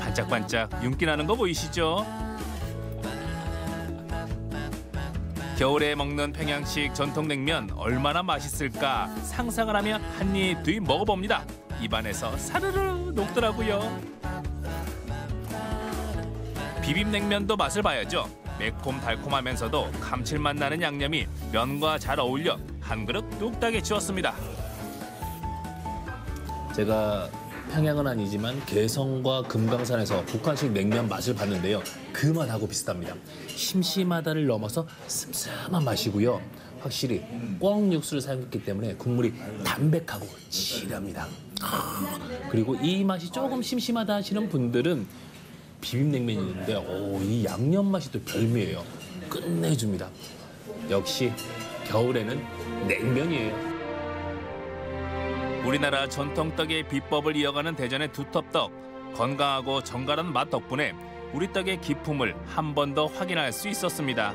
반짝반짝 윤기 나는 거 보이시죠? 겨울에 먹는 평양식 전통 냉면 얼마나 맛있을까 상상을 하며 한 입 뒤 먹어봅니다. 입안에서 사르르 녹더라고요. 비빔냉면도 맛을 봐야죠. 매콤달콤하면서도 감칠맛 나는 양념이 면과 잘 어울려 한 그릇 뚝딱에 치웠습니다. 제가 평양은 아니지만 개성과 금강산에서 북한식 냉면 맛을 봤는데요. 그 맛하고 비슷합니다. 심심하다를 넘어서 슴슴한 맛이고요. 확실히 꽁 육수를 사용했기 때문에 국물이 담백하고 진합니다. 그리고 이 맛이 조금 심심하다 하시는 분들은 비빔냉면이 있는데 이 양념 맛이 또 별미예요. 끝내줍니다. 역시 겨울에는 냉면이에요. 우리나라 전통떡의 비법을 이어가는 대전의 두텁떡. 건강하고 정갈한 맛 덕분에 우리 떡의 기품을 한 번 더 확인할 수 있었습니다.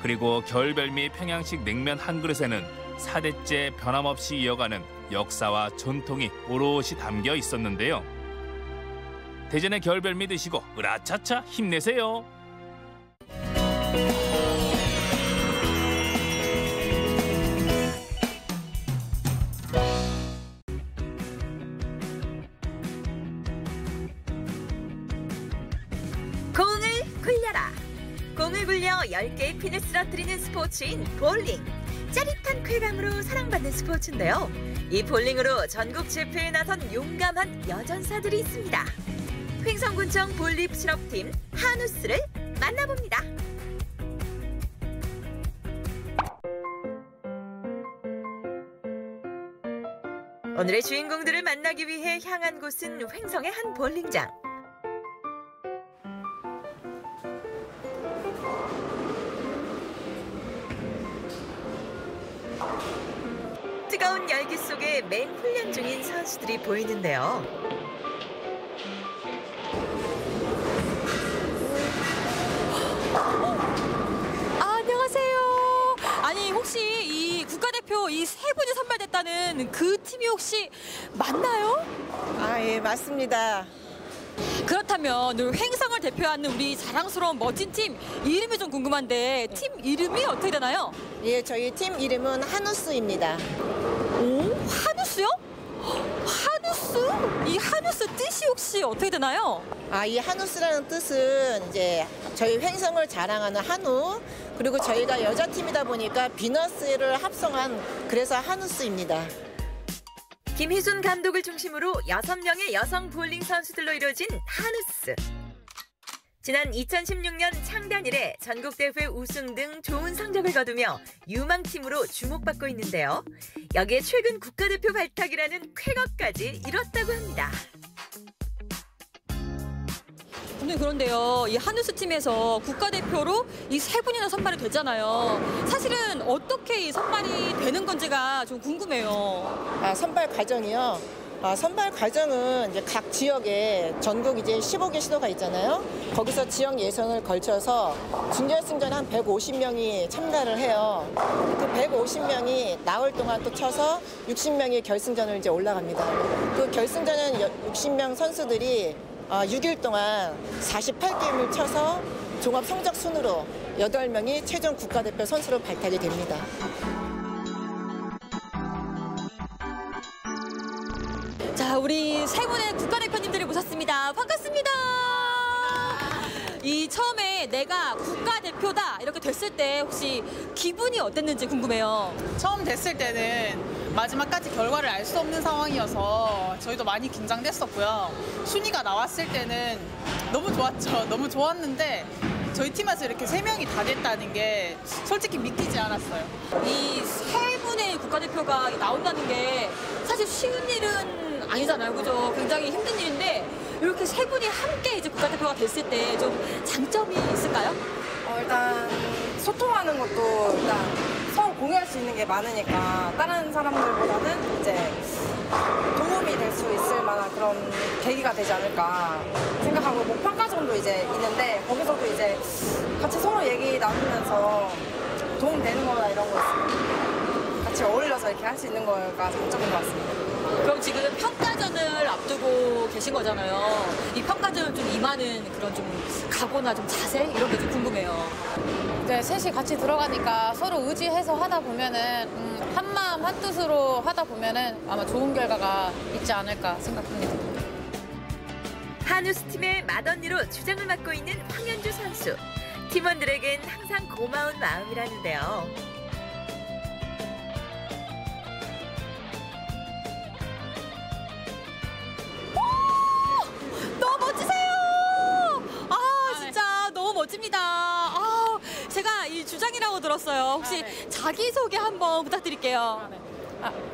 그리고 겨울별미 평양식 냉면 한 그릇에는 4대째 변함없이 이어가는 역사와 전통이 오롯이 담겨 있었는데요. 대전의 겨울별미 드시고 으라차차 힘내세요. 공을 굴려라. 공을 굴려 10개의 핀을 쓰러뜨리는 스포츠인 볼링. 짜릿한 쾌감으로 사랑받는 스포츠인데요. 이 볼링으로 전국 제패에 나선 용감한 여전사들이 있습니다. 횡성군청 볼립 실업팀 한우스를 만나봅니다. 오늘의 주인공들을 만나기 위해 향한 곳은 횡성의 한 볼링장. 뜨거운 열기 속에 맹훈련 중인 선수들이 보이는데요. 안녕하세요. 아니 혹시 이 국가대표 이 세 분이 선발됐다는 그 팀이 혹시 맞나요? 예, 맞습니다. 그렇다면 오늘 횡성을 대표하는 우리 자랑스러운 멋진 팀 이름이 좀 궁금한데 팀 이름이 어떻게 되나요? 예, 저희 팀 이름은 한우스입니다. 오, 한우스요? 한우스? 이 한우스 뜻이 혹시 어떻게 되나요? 이 한우스라는 뜻은 이제 저희 횡성을 자랑하는 한우, 그리고 저희가 여자팀이다 보니까 비너스를 합성한 그래서 한우스입니다. 김희순 감독을 중심으로 6명의 여성 볼링 선수들로 이루어진 한우스. 지난 2016년 창단 이래 전국대회 우승 등 좋은 성적을 거두며 유망팀으로 주목받고 있는데요. 여기에 최근 국가대표 발탁이라는 쾌거까지 이뤘다고 합니다. 근데 그런데요, 이 한우스 팀에서 국가대표로 이 3분이나 선발이 됐잖아요. 사실은 어떻게 이 선발이 되는 건지가 좀 궁금해요. 선발 과정이요. 선발 과정은 이제 각 지역에 전국 이제 15개 시도가 있잖아요. 거기서 지역 예선을 걸쳐서 준결승전 한 150명이 참가를 해요. 그 150명이 나흘 동안 또 쳐서 60명이 결승전을 이제 올라갑니다. 그 결승전은 60명 선수들이 6일 동안 48게임을 쳐서 종합 성적 순으로 8명이 최종 국가대표 선수로 발탁이 됩니다. 자, 우리 3분의 국가대표님들을 모셨습니다. 반갑습니다. 이 처음에 내가 국가대표다 이렇게 됐을 때 혹시 기분이 어땠는지 궁금해요. 처음 됐을 때는 마지막까지 결과를 알 수 없는 상황이어서 저희도 많이 긴장됐었고요. 순위가 나왔을 때는 너무 좋았죠. 너무 좋았는데 저희 팀에서 이렇게 3명이 다 됐다는 게 솔직히 믿기지 않았어요. 이 3분의 국가대표가 나온다는 게 사실 쉬운 일은 아니잖아요. 그죠? 굉장히 힘든 일인데 이렇게 3분이 함께 이제 국가대표가 됐을 때 좀 장점이 있을까요? 일단 소통하는 것도 일단 서로 공유할 수 있는 게 많으니까 다른 사람들보다는 이제 도움이 될 수 있을 만한 그런 계기가 되지 않을까 생각하고 뭐 평가전도 이제 있는데 거기서도 이제 같이 서로 얘기 나누면서 도움되는 거나 이런 거 있으면 같이 어울려서 이렇게 할 수 있는 거가 장점인 것 같습니다. 그럼 지금 평가전을 앞두고 계신 거잖아요. 이 평가전을 좀 임하는 그런 좀 각오나 좀 자세 이런 게 좀 궁금해요. 이제 셋이 같이 들어가니까 서로 의지해서 하다 보면은 한마음 한뜻으로 하다 보면은 아마 좋은 결과가 있지 않을까 생각합니다. 한우스 팀의 맏언니로 주장을 맡고 있는 황현주 선수. 팀원들에겐 항상 고마운 마음이라는데요. 너무 멋지세요. 진짜 너무 멋집니다. 제가 이 주장이라고 들었어요. 혹시 자기소개 한번 부탁드릴게요.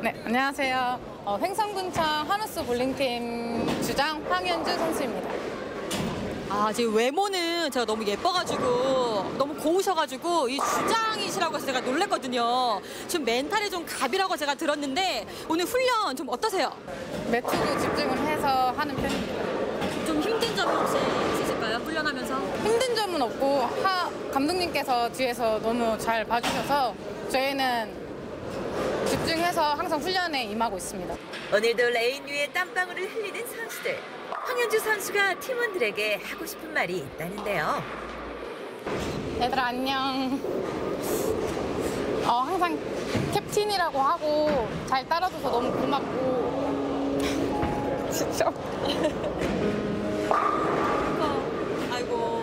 네, 안녕하세요. 횡성군청 한우스 볼링팀 주장 황현주 선수입니다. 지금 외모는 제가 너무 예뻐가지고 너무 고우셔가지고 이 주장이시라고 해서 제가 놀랬거든요. 좀 멘탈이 좀 갑이라고 제가 들었는데 오늘 훈련 좀 어떠세요? 매투도 집중을 해서 하는 편입니다. 좀 힘든 점이 혹시 있으실까요? 훈련하면서? 힘든 점은 없고 감독님께서 뒤에서 너무 잘 봐주셔서 저희는 집중해서 항상 훈련에 임하고 있습니다. 오늘도 레인 위에 땀방울을 흘리는 선수들. 황현주 선수가 팀원들에게 하고 싶은 말이 있다는데요. 얘들아 안녕. 항상 캡틴이라고 하고 잘 따라줘서 너무 고맙고 진짜. 아이고.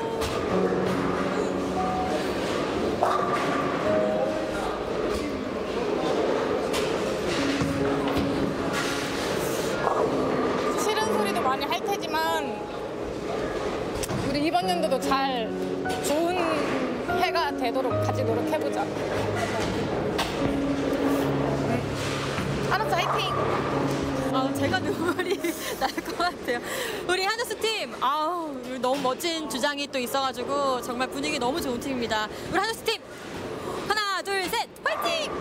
싫은 소리도 많이 할 테지만 우리 이번 연도도 잘 좋은 해가 되도록 같이 노력해보자. 알았어, 화이팅! 제가 눈물이 날 것 같아요. 우리 한우스 팀, 너무 멋진 주장이 또 있어가지고 정말 분위기 너무 좋은 팀입니다. 우리 한우스 팀, 하나, 둘, 셋, 화이팅!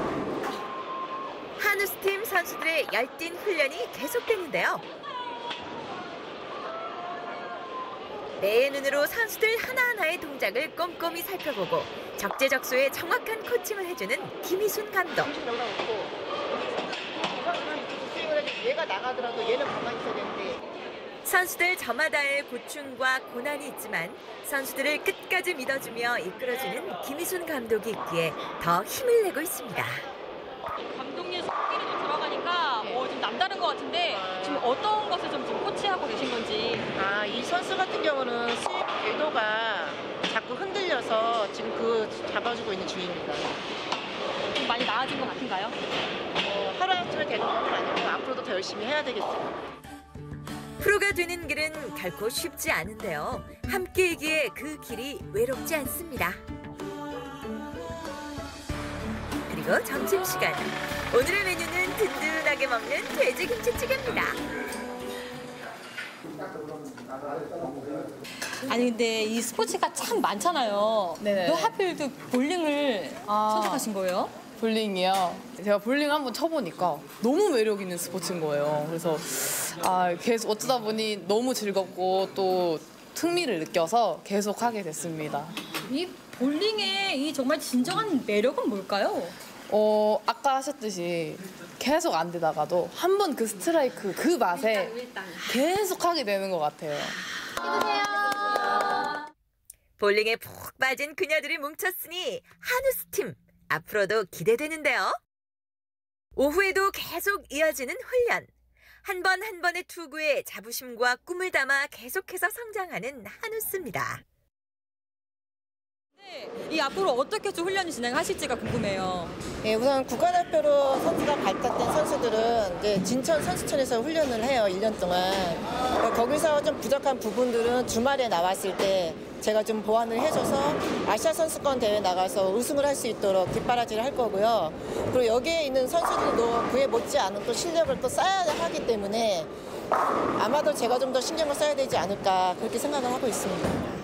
한우스 팀 선수들의 열띤 훈련이 계속되는데요. 내 눈으로 선수들 하나하나의 동작을 꼼꼼히 살펴보고 적재적소에 정확한 코칭을 해주는 김희순 감독. 얘가 나가더라도 얘는 가만히 있어야 되는데. 선수들 저마다의 고충과 고난이 있지만 선수들을 끝까지 믿어주며 이끌어주는 김희순 감독이 있기에 더 힘을 내고 있습니다. 감독님 손길이 좀 들어가니까 좀 남다른 것 같은데 지금 어떤 것을 좀 지금 코치하고 계신 건지. 이 선수 같은 경우는 수입 궤도가 자꾸 흔들려서 지금 그 잡아주고 있는 중입니다. 좀 많이 나아진 것 같은가요? 하루아침에 되는 건 아니고 앞으로도 더 열심히 해야 되겠어요. 프로가 되는 길은 결코 쉽지 않은데요. 함께이기에 그 길이 외롭지 않습니다. 그리고 점심시간. 오늘의 메뉴는 든든하게 먹는 돼지 김치찌개입니다. 아니 근데 이 스포츠가 참 많잖아요. 네네. 왜 하필 또 볼링을 선택하신 거예요? 볼링이요. 제가 볼링 한번 쳐보니까 너무 매력 있는 스포츠인 거예요. 그래서 계속 어쩌다 보니 너무 즐겁고 또 흥미를 느껴서 계속 하게 됐습니다. 이 볼링의 이 정말 진정한 매력은 뭘까요? 아까 하셨듯이 계속 안 되다가도 한 번 그 스트라이크 그 맛에 계속 하게 되는 것 같아요. 볼링에 푹 빠진 그녀들이 뭉쳤으니 한우스 팀 앞으로도 기대되는데요. 오후에도 계속 이어지는 훈련. 한 번 한 번의 투구에 자부심과 꿈을 담아 계속해서 성장하는 한우스입니다. 이 앞으로 어떻게 좀 훈련이 진행하실지가 궁금해요. 예, 우선 국가대표로 선수가 발탁된 선수들은 이제 진천 선수촌에서 훈련을 해요, 1년 동안. 거기서 좀 부족한 부분들은 주말에 나왔을 때 제가 좀 보완을 해줘서 아시아 선수권 대회 나가서 우승을 할 수 있도록 뒷바라지를 할 거고요. 그리고 여기에 있는 선수들도 그에 못지않은 또 실력을 또 쌓아야 하기 때문에 아마도 제가 좀 더 신경을 써야 되지 않을까 그렇게 생각을 하고 있습니다.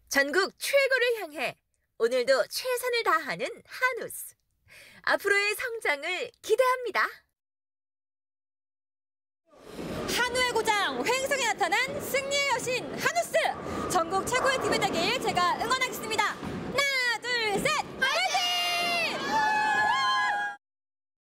전국 최고를 향해 오늘도 최선을 다하는 한우스. 앞으로의 성장을 기대합니다. 한우의 고장 횡성에 나타난 승리의 여신 한우스. 전국 최고의 팀이 되길 제가 응원할게요.